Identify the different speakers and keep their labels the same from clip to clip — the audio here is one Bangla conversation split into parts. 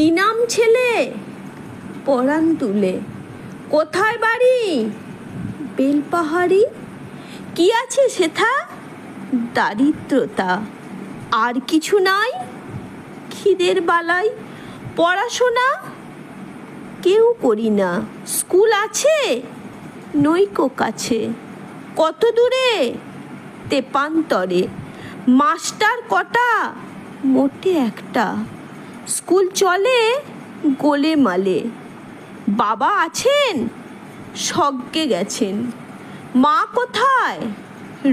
Speaker 1: কি নাম ছেলে? পরাণ তুলে। কোথায় বাড়ি? বেলপাহাড়ি। কি আছে সেথা? দারিদ্রতা, আর কিছু নাই। খিদের বালাই, পড়াশোনা কেউ করি না। স্কুল আছে? নইকো কাছে। কত দূরে? তেপান্তরে। মাস্টার কটা? মোটে একটা। স্কুল চলে গোলে মালে। বাবা আছেন? স্বর্গে গেছেন। মা কোথায়?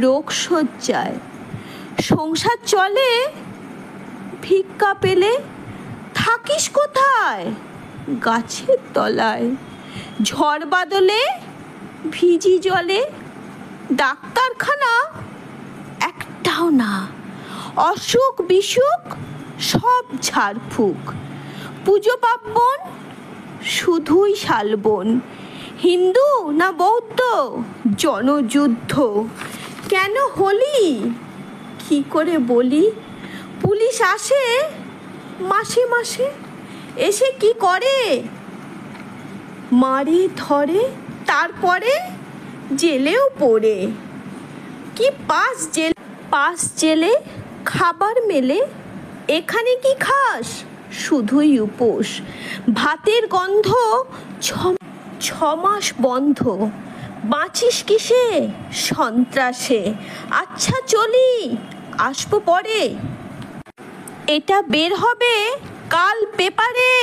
Speaker 1: রোগ শয্যায়। সংসার চলে ভিক্ষা পেলে। থাকিস কোথায়? গাছের তলায়। ঝড় বাদলে ভিজি জলে। ডাক্তারখানা একটাও না। অসুখ বিসুখ সব ঝাড়ফুঁক। পুজো পার্বণ শুধুই শালবন। হিন্দু না বৌদ্ধ? জনযুদ্ধ। কেন হলি? কি করে বলি? পুলিশ আসে মাসে মাসে। এসে কি করে? মারে ধরে, তারপরে জেলেও পড়ে। কি পাস জেলে খাবার মেলে। এখানে কি খাস? শুধুই উপোস। ভাতের গন্ধ 6 মাস বন্ধ। বাঁচিস কিসে? সন্ত্রাসে। আচ্ছা চলি, আসবো পরে। এটা বের হবে কাল পেপারে।